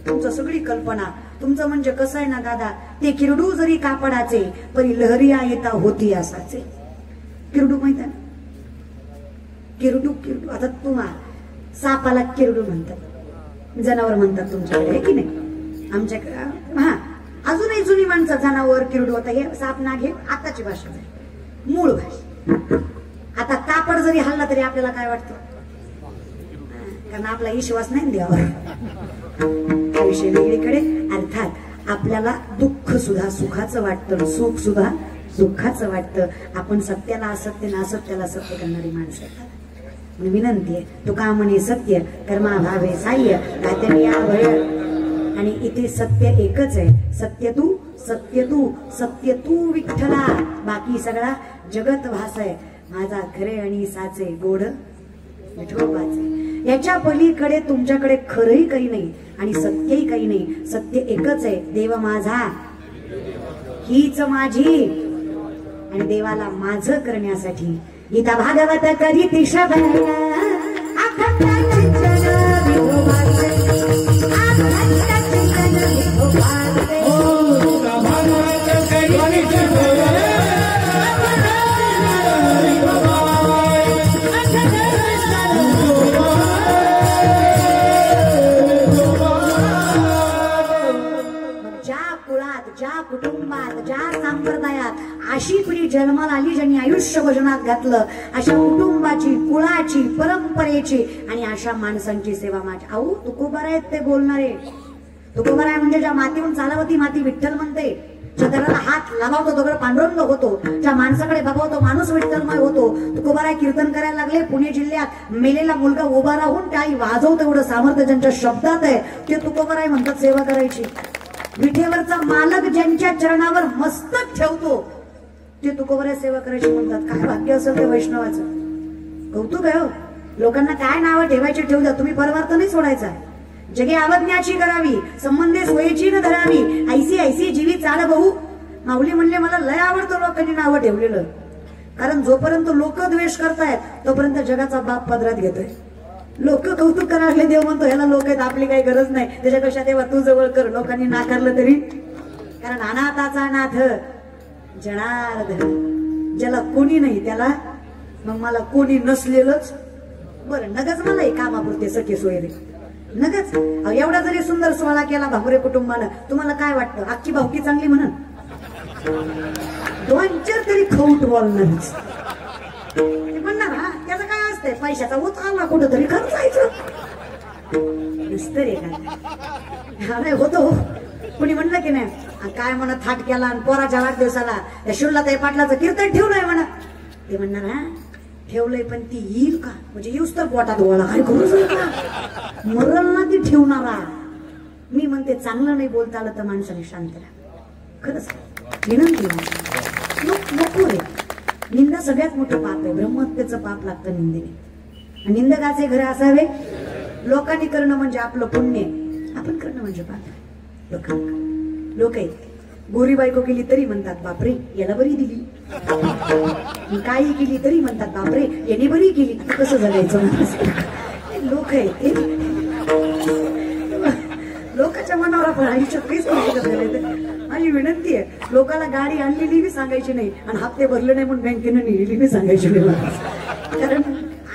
तुमचं सगळी कल्पना। तुमचं म्हणजे कसं आहे ना दादा, ते किरडू जरी कापडाचे परी लहरिया येता होती असाचे। किरडू माहित आहे, किरडू किरडू, आता तुम्हाला सापाला किरडू म्हणतात, जनावर म्हणतात तुमच्याकडे, आहे की नाही, आमच्याकडे हा अजूनही जुनी माणसं जनावर किरडू होता, हे साप नाग हे आताची भाषा आहे, मूळ भाषा। आता कापड जरी हल्ला तरी आपल्याला काय वाटतं, कारण आपला विश्वास नाही देवावर, विषय वेगळीकडे। अर्थात आपल्याला दुःख सुद्धा सुखाचं वाटतं, सुख सुद्धा दुःखाचं वाटतं, आपण सत्याला असत्य ना असत्याला सत्य करणारी माणसं आहेत। विनंती आहे, तुका म्हणे सत्य कर्मा भावे साह्य, तात्या भय, आणि इथे सत्य एकच आहे, सत्य तू सत्य तू सत्य तू विठ्ठला, बाकी सगळा जगत भास आहे, माझा खरे आणि साचे गोड विठोबाचे, याच्या पलीकडे तुमच्याकडे खरंही काही नाही आणि सत्यही काही नाही, सत्य एकच आहे, देव माझा हीच माझी, आणि देवाला माझं करण्यासाठी गीता भागवत कधी कुटुंबात ज्या संप्रदायात अशी पिढी जन्माला आली ज्यांनी आयुष्य भजनात घातलं, अशा कुटुंबाची कुळाची परंपरेची आणि अशा माणसांची सेवा माझी। अहो तुकोबार आहेत ते बोलणारे, तुकोबार आहे म्हणजे ज्या मातीहून चालवती माती विठ्ठल म्हणते, ज्या दगडाला हात लावतो दगड पांडुरंग होतो, ज्या माणसाकडे बघवतो माणूस विठ्ठलमय होतो। तुकोबार आहे कीर्तन करायला लागले पुणे जिल्ह्यात, मेलेला मुलगा उभा राहून त्याही वाजवतो एवढं सामर्थ्य ज्यांच्या शब्दात आहे, ते तुकोबार आहे म्हणतात सेवा करायची। विठेवरचा मालक ज्यांच्या चरणावर मस्तक ठेवतो ते तुकोबार सेवा करायची म्हणतात। काय भाग्य असेल ते वैष्णवाचं, कौतुक आहे हो। लोकांना काय नावं ठेवायची ठेवू द्या, तुम्ही परमार्थ नाही सोडायचा, जगे आवज्ञाची करावी, संबंधे सोयीची न धरावी, ऐसी ऐसी जीवी चाल बहु। माऊली म्हणले मला लय आवडतं लोकांनी नावं ठेवलेलं, कारण जोपर्यंत लोक द्वेष करतायत तोपर्यंत जगाचा बाप पदरात घेतोय। लोक कौतुक करायला देव म्हणतो ह्याला लोक आहेत, आपली काही गरज नाही, त्याच्यापेक्षा तेव्हा तू जवळ कर, लोकांनी नाकारलं तरी, कारण अनाथाचा नाथ जनार्दन, ज्याला कोणी नाही त्याला, मग मला कोणी नसलेलंच बरं, नगच मला कामापुरते सखे सोयरे नगच। एवढा जरी सुंदर सोहळा केला भांबरे कुटुंबानं, तुम्हाला काय वाटतं अख्खी भावकी चांगली म्हणून दोन चार तरी खाऊट बोलणारच म्हणणार, हा त्याचं काय असतंय, पैशाचा उचलला कुठं तरी खर्चायचं नसतं रे, काय होतो कोणी म्हणलं की नाही, काय म्हणा थाट केला आणि पोराच्या वाढदिवसाला त्या शुल्लाताई पाटलाचं कीर्तन ठेवलंय म्हणा. ते म्हणणार हा ठेवलंय पण ती येईल का म्हणजे येऊस तर पोटात गोळा काय करू मरल ना ती ठेवणारा. मी म्हणते चांगलं नाही बोलता आलं तर माणसाने शांत राहा. खरंच विनंती नको रे. निंदा सगळ्यात मोठं पाप आहे. ब्रह्महत्येचं पाप लागतं निंदेने. निंदकाचे घर असावे. लोकांनी करणं म्हणजे आपलं पुण्य, आपण करणं म्हणजे पाप. लोकांना लोक आहेत गोरी बायको केली तरी म्हणतात बापरे याला बरी दिली, काही केली तरी म्हणतात बापरे याने बरी केली. कसं जगायचं लोक आहेत लोकांच्या मनावर आपण आयुष्य काहीच माझी विनंती आहे लोकांना गाडी आणलेली बी सांगायची नाही आणि हप्ते भरले नाही म्हणून बँकेनं नेलेली बी सांगायची नाही. कारण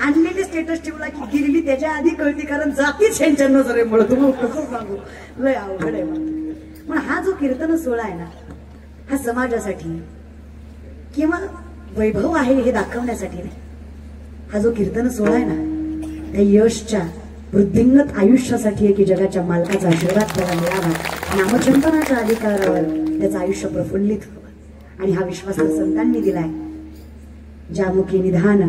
आणलेली स्टेटस ठेवला की गिरली त्याच्या आधी कळती कारण जातीच ह्यांच्या नजरेमुळे तुम्हाला कसं सांगू लय अवघड आहे. पण हा जो कीर्तन सोहळा आहे ना हा समाजासाठी किंवा वैभव आहे हे दाखवण्यासाठी नाही. हा जो कीर्तन सोहळा आहे ना त्या यशच्या वृद्धिंगत आयुष्यासाठी आहे की जगाच्या मालकाचा आशीर्वाद त्याला मिळावा. नामचिंतनाच्या अधिकारावर त्याचं आयुष्य प्रफुल्लित व्हावं आणि हा विश्वास तर संतांनी दिलाय. ज्यामुखी निधान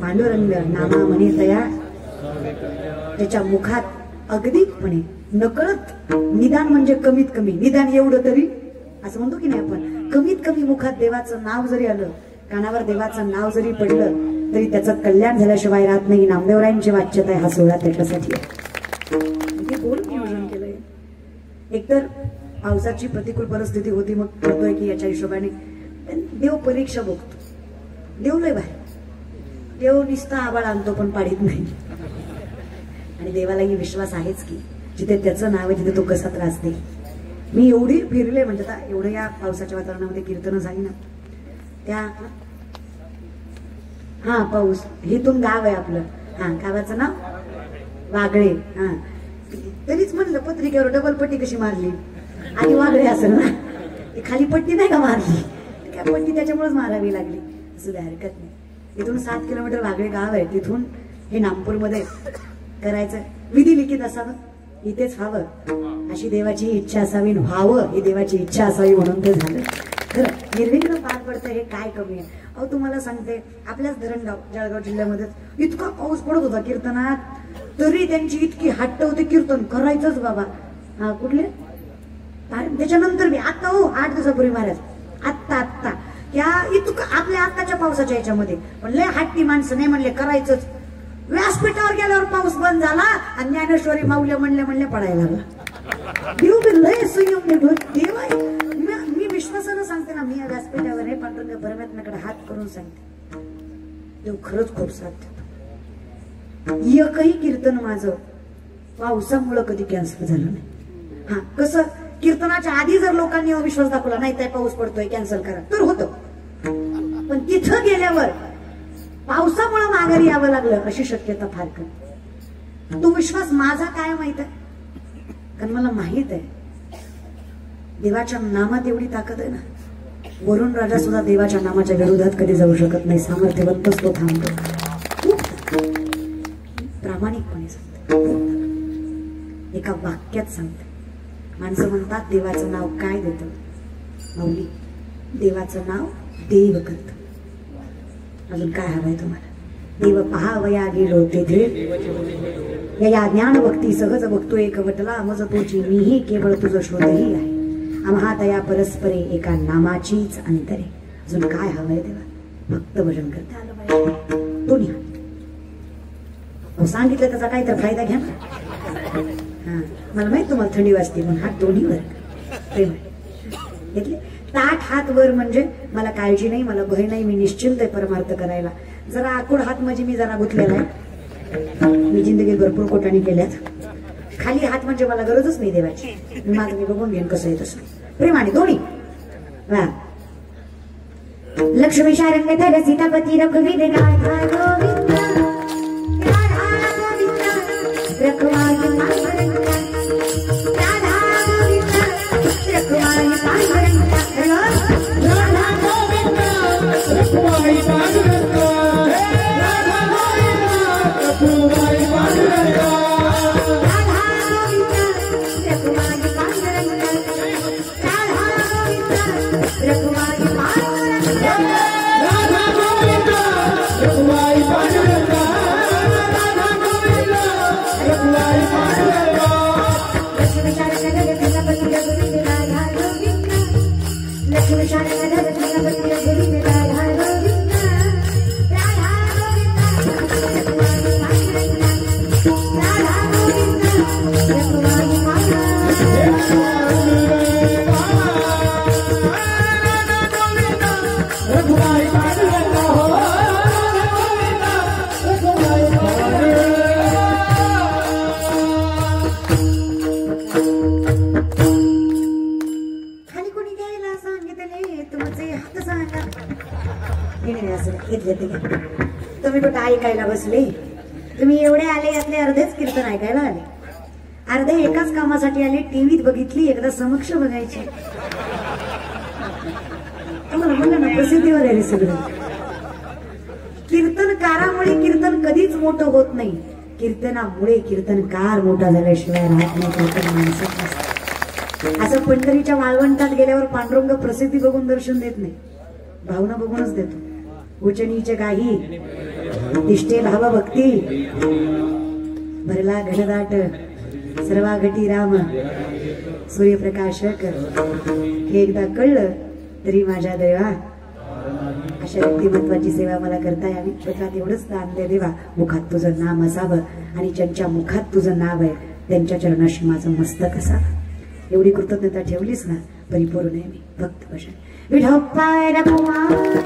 पांडुरंग नामा म्हणे तया त्याच्या मुखात अगदीपणे नकळत निदान म्हणजे कमीत कमी निदान एवढं तरी असं म्हणतो की नाही आपण. कमीत कमी मुखात देवाचं नाव जरी आलं कानावर देवाचं नाव जरी पडलं तरी त्याचं कल्याण झाल्याशिवाय राहत नाही. नामदेवरायांची वाच्यता आहे हा सोहळा त्याच्यासाठी. बोल नियोजन केलंय. एकतर पावसाची प्रतिकूल परिस्थिती होती मग कळतोय की याच्या हिशोबाने देव परीक्षा बघतो. देव लय बाहेर देव निस्ता आबाळ आणतो पण पाडीत नाही. आणि देवालाही विश्वास आहेच की जिथे त्याचं नाव आहे तिथे तो कसा त्रास देईल. मी एवढी फिरले म्हणजे आता एवढं या पावसाच्या वातावरणामध्ये कीर्तन झाली ना त्या हा पाऊस हिथून गाव आहे आपलं. हा गावाचं नाव वागळे. हा तरीच म्हणलं पत्रिकेवर डबल पट्टी कशी मारली आणि वागळे असेल ना खाली पट्टी नाही का मारली काय पट्टी त्याच्यामुळेच मारावी लागली. असं हरकत नाही. इथून 7 किलोमीटर वागळे गाव आहे तिथून हे नागपूरमध्ये करायचं विधी लिखित असावं इथेच व्हावं अशी देवाची इच्छा असावी. व्हावं ही देवाची इच्छा असावी म्हणून ते झालं. खरं निर्विघ्न पार पडतं हे काय कमी आहे. अहो तुम्हाला सांगते आपल्याच धरणगाव जळगाव जिल्ह्यामध्ये इतका पाऊस पडत होता कीर्तनात तरी त्यांची इतकी हट्ट होती कीर्तन करायचंच बाबा. हा कुठले त्याच्यानंतर मी आता हो 8 दिवसापूर्वी महाराज आत्ता या इतकं आपल्या आत्ताच्या पावसाच्या याच्यामध्ये पण लय हट्टी माणसं नाही म्हणले करायचंच. व्यासपीठावर गेल्यावर पाऊस बंद झाला आणि ज्ञानेश्वरी माऊल्या म्हणले पडायला लागला. देव लय संयम देव मी विश्वासानं सांगते ना मी या व्यासपीठावर आहे पांडुरंग परमात्म्याकडे हात करून सांगते देव खरंच खूप साथ देतो. एकही कीर्तन माझं पावसामुळे कधी कॅन्सल झालं नाही. हा कसं कीर्तनाच्या आधी जर लोकांनी अविश्वास दाखवला नाही तर पाऊस पडतोय कॅन्सल करा तर होतं पण तिथं गेल्यावर पावसामुळे माघारी यावं लागलं अशी शक्यता फार कमी. तो विश्वास माझा काय माहित आहे कारण मला माहित आहे देवाच्या नामात एवढी ताकद आहे ना वरुण राजा सुद्धा देवाच्या नामाच्या विरोधात कधी जाऊ शकत नाही. सामर्थ्यवंतच तो थांबतो. प्रामाणिकपणे सांगते एका वाक्यात सांगते. माणसं म्हणतात देवाचं नाव काय देतं माऊली देवाचं नाव देव करत. अजून काय हवंय तुम्हाला. देव पहावया गेलो तेथे या ज्ञान भक्ती सहज बघतो एक वटला मज तोची मीही केवळ तुझं शोधही आहे. आम्हातया परस्परे एका नामाचीच अंतरे. अजून काय हवंय देवा भक्त भजन करता आलं पाहिजे. दोन्ही सांगितलं त्याचा काय तर फायदा घ्या. हा मला माहित तुम्हाला थंडी वाजते म्हणून हात दोन्हीवर प्रेम घेतले. ताठ हात वर म्हणजे मला काळजी नाही मला भय नाही मी निश्चिंत आहे परमार्थ करायला. जरा आकुड हात म्हणजे मी जरा गुंतलेला आहे. मी जिंदगी भरपूर कोटाणी केल्यात. खाली हात म्हणजे मला गरजच नाही देवाची. मी माझं मी बघून घेईन कसं आहे तसं प्रेमाने दोन्ही. लक्ष्मी शारंग धर सीतापती रघुवीर राधा गोविंद राधा गोविंद रघुवाई पांडुरंग राधा गोविंद रघुवाई पांडुरंग राधा गोविंद रघुवाई पांडुरंग राधा गोविंद रघुवाई पांडुरंग राधा गोविंद रघुवाई पांडुरंग राधा तुम्ही कुठं ऐकायला बसले? तुम्ही एवढे आले, यातले अर्धेच कीर्तन ऐकायला आले, अर्धे एकाच कामासाठी आले. टीव्हीत बघितली, एकदा समक्ष बघायची. तुम्हाला म्हणलं ना, प्रसिद्धीवर आहे सगळं. कीर्तनकारामुळे कीर्तन कधीच मोठं होत नाही, कीर्तनामुळे कीर्तनकार मोठा झाल्याशिवाय राहत नाही. कीर्तन माणसात असं पंढरीच्या वाळवंटात गेल्यावर पांडुरंग प्रसिद्धी बघून दर्शन देत नाही, भावना बघूनच देतो. उचनीचे काही दिष्टे भाव भक्ती भरला घनदाट सर्वा घटी राम सूर्यप्रकाशक. हे एकदा कळलं तरी माझ्या देवा, अशा व्यक्तिमत्वाची सेवा मला करता यावी. त्याच्यात एवढंच दान दे देवा, मुखात तुझं नाम असावं आणि ज्यांच्या मुखात तुझं नाव आहे त्यांच्या चरणाशी माझं मस्तक असावं. एवढी कृतज्ञता ठेवलीस ना, परिपूर्ण आहे मी. भक्त भजन विठप्पाय रघुमाई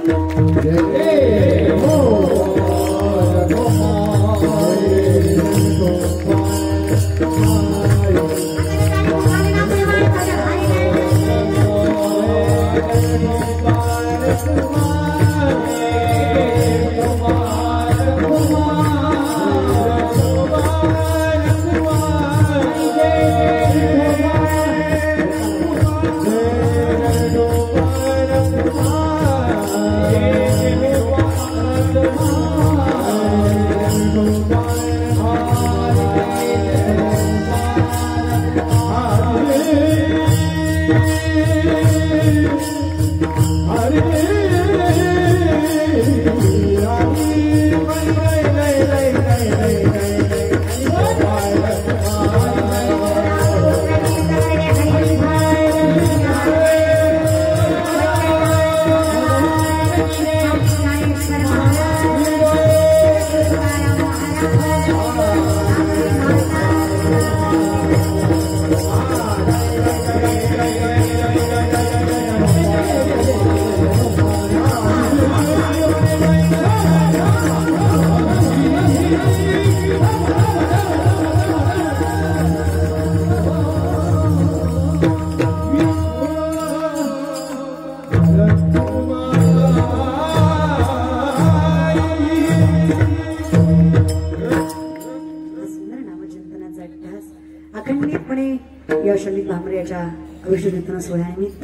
सोहळ्यानिमित्त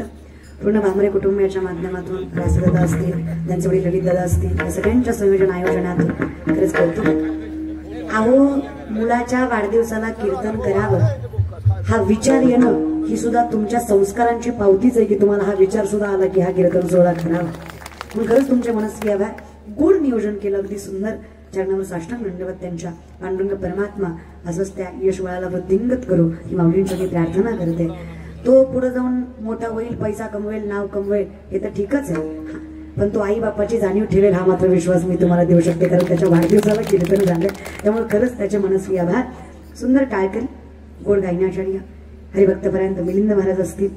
पूर्ण भामरे कुटुंबियाच्या माध्यमातून रासदादा असतील, त्यांचे वडील ललितदादा असतील, या सगळ्यांच्या संयोजन आयोजनातून खरंच करतो. अहो, मुलाच्या वाढदिवसाला कीर्तन करावं हा विचार येणं ही सुद्धा तुमच्या संस्कारांची पावतीच आहे की तुम्हाला हा विचार सुद्धा आला की हा कीर्तन सोहळा करावा. म्हणून खरंच तुमच्या मनस्वी हवा, गोड नियोजन केलं, अगदी सुंदर. चरणावर साष्टांग दंडवत त्यांच्या. पांडुरंग परमात्मा असंच त्या यशवळाला वृद्धिंगत करू ही माऊलींची मी प्रार्थना करते. तो पुढे जाऊन मोठा होईल, पैसा कमवेल, नाव कमवेल, हे तर ठीकच आहे, पण तो आई बापाची जाणीव ठेवेल हा मात्र विश्वास मी तुम्हाला देऊ शकते. कारण त्याच्या वाढदिवसाला कीर्तन झालं, त्यामुळे खरंच त्याचे मनस्वी आभार. सुंदर टाळकरी, गोड गायनाचार्य हरिभक्तपर्यंत मिलिंद महाराज असतील,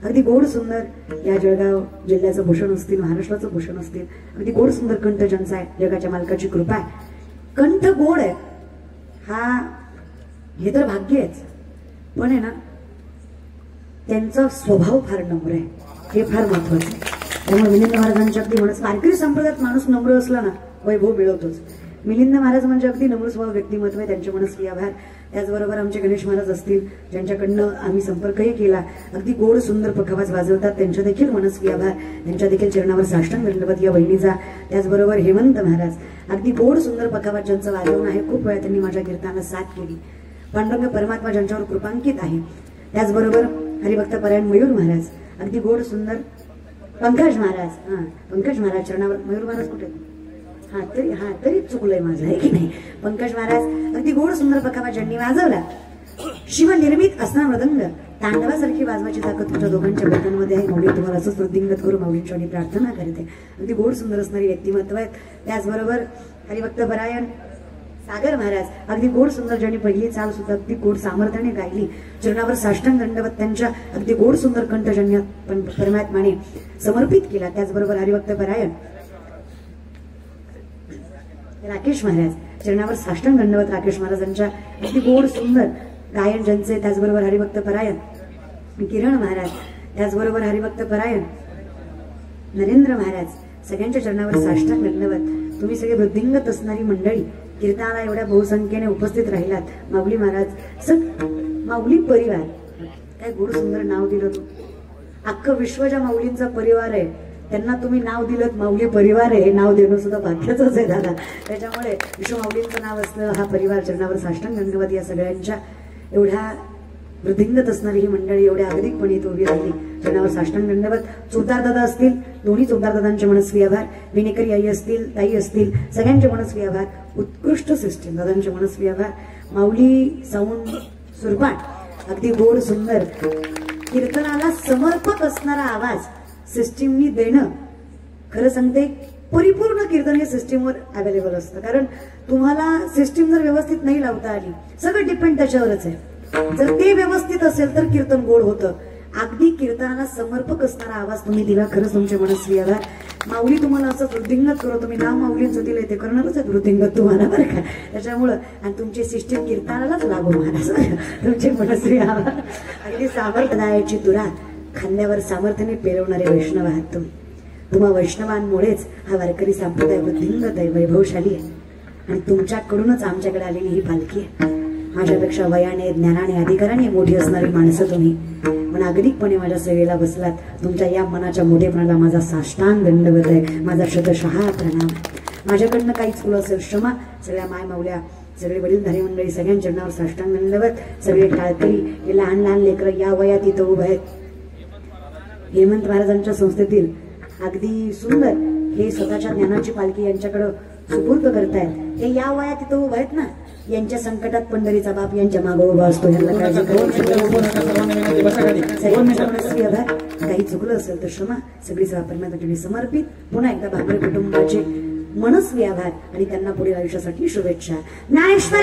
अगदी गोड सुंदर या जळगाव जिल्ह्याचं भूषण असतील, महाराष्ट्राचं भूषण असतील. अगदी गोड सुंदर कंठ ज्यांचा आहे, जगाच्या मालकाची कृपा आहे. कंठ गोड आहे हा, हे तर भाग्य आहेच, पण आहे ना त्यांचा स्वभाव फार नम्र आहे, हे फार महत्वाचं आहे. त्यामुळे मिलिंद महाराजांच्या अगदी म्हणत वारकरी संप्रदायात माणूस नम्र असला ना वैभव मिळवतोच. मिलिंद महाराज म्हणजे अगदी नम्र स्वभाव व्यक्तिमत्व आहे, त्यांचे मनस्वी आभार. त्याचबरोबर आमचे गणेश महाराज असतील, ज्यांच्याकडनं आम्ही संपर्कही केला, अगदी गोड सुंदर पखावाज वाजवतात, त्यांच्या देखील मनस्वी आभार. त्यांच्या देखील चरणावर साष्टांग दंडवत या बहिणीचा. त्याचबरोबर हेमंत महाराज, अगदी गोड सुंदर पखावाज ज्यांचं वाजवणं आहे, खूप वेळा त्यांनी माझ्या कीर्तनाला साथ केली. पांडुरंग परमात्मा ज्यांच्यावर कृपांकित आहे. त्याचबरोबर हरिभक्तपरायण मयूर महाराज, अगदी गोड सुंदर पंकज महाराज, पंकज महाराज चरणावर. मयूर महाराज कुठे? तरी चुकलंय माझं, आहे की नाही? पंकज महाराज अगदी गोड सुंदर पखावा ज्यांनी वाजवला. शिवनिर्मित असणार मृदंग तांडवासारखी वाजवायची ताकद तुमच्या दोघांच्या बटनमध्ये आहे. माऊली तुम्हाला असंच वृद्धिंगत करू माऊलींची प्रार्थना करते. अगदी गोड सुंदर असणारी व्यक्तिमत्व आहेत. त्याचबरोबर हरिभक्त परायण सागर महाराज अगदी गोड सुंदर ज्यांनी पहिली चाल सुद्धा अगदी गोड सामर्थ्याने गायली. चरणावर साष्टांग दंडवत त्यांच्या अगदी गोड सुंदर कंठ ज्यांनी परमात्माने समर्पित केला. त्याचबरोबर हरिभक्त परायण राकेश महाराज चरणावर साष्टांग दंडवत राकेश महाराजांच्या अगदी गोड सुंदर गायन ज्यांचे. त्याचबरोबर हरिभक्त परायण किरण महाराज, त्याचबरोबर हरिभक्त परायण नरेंद्र महाराज, सगळ्यांच्या चरणावर साष्टांग दंडवत. तुम्ही सगळे वृद्धिंगत असणारी मंडळी कीर्तनाला एवढ्या बहुसंख्येने उपस्थित राहिलात. माऊली महाराज माऊली परिवार, काय गोड सुंदर नाव दिलं तू. अख्खं विश्व ज्या माऊलींचा परिवार आहे त्यांना तुम्ही नाव दिलं माऊली परिवार आहे. हे नाव देणं सुद्धा भाग्याच आहे दादा. त्याच्यामुळे विश्व माऊलींचं नाव असलं हा परिवार चरणावर साष्टांग दंडवत. या सगळ्यांच्या एवढ्या वृद्धिंगत असणारी ही मंडळी एवढ्या अगतिकपणे इथे उभी राहिली. चरणावर साष्टांग दंडवत. चोपदार दादा असतील, दोन्ही चोपदार दादांचे मनस्वी आभार. विनेकरी आई असतील, ताई असतील, सगळ्यांचे मनस्वी आभार. उत्कृष्ट सिस्टीम दादांचे मनस्वी आभार. माऊली साऊंड सुरपाट अगदी गोड सुंदर कीर्तनाला समर्पक असणारा आवाज सिस्टीमनी देणं. खरं सांगते परिपूर्ण कीर्तन हे सिस्टीमवर अवेलेबल असतं. कारण तुम्हाला सिस्टीम जर व्यवस्थित नाही लावता आली, सगळं डिपेंड त्याच्यावरच आहे. जर ते व्यवस्थित असेल तर कीर्तन गोड होतं. अगदी कीर्तनाला समर्पक असणारा आवाज तुम्ही दिला. खरंच तुमचे मनस्वी आभार. माऊली तुम्हाला असं वृद्धिंगत करू. तुम्ही नाव माऊलींचं दिलंय ते करणारच आहेत वृद्धिंगत तुम्हाला, बरं का? त्याच्यामुळं आणि तुमची सिस्टीम कीर्तनालाच लागू महाराज. तुमचे मनस्वी आभार. अगदी सामर्थ्यदायाची तुरा खांद्यावर सामर्थ्याने पेरवणारे वैष्णव आहात तुम्ही. तुम्हा वैष्णवांमुळेच हा वारकरी संप्रदाय वृद्धिंगत आहे, वैभवशाली आहे. आणि तुमच्याकडूनच आमच्याकडे आलेली ही पालखी आहे. माझ्यापेक्षा वयाने, ज्ञानाने, अधिकाराने मोठी असणारी माणसं तुम्ही, पण अगतिकपणे माझ्या सेवेला बसलात. तुमच्या या मनाच्या मोठेपणाला माझा साष्टांग दंडवत आहे. माझा शतशः प्रणाम. माझ्याकडनं काही चुकलं असेल क्षमा. सगळ्या माय माऊल्या, सगळे वडीलधारी मंडळी, सगळ्यांच्या चरणावर साष्टांग दंडवत. सगळे टाळकरी, हे लहान लहान लेकरं या वयात इथं उभं आहेत. हेमंत महाराजांच्या संस्थेतील अगदी सुंदर हे स्वतःच्या ज्ञानाची पालखी यांच्याकडे सुपूर्द करतायत. हे या वयात इथं उभं आहेत ना. यांच्या संकटात पंढरीचा बाप यांच्या मागे उभा असतो. काही चुकलं असेल तर क्षमा. सगळी सेवा परमात्म्यासाठी समर्पित. पुन्हा एकदा भाकरे कुटुंबाचे मनस्वी आभार आणि त्यांना पुढील आयुष्यासाठी शुभेच्छा. ज्ञानेश्वर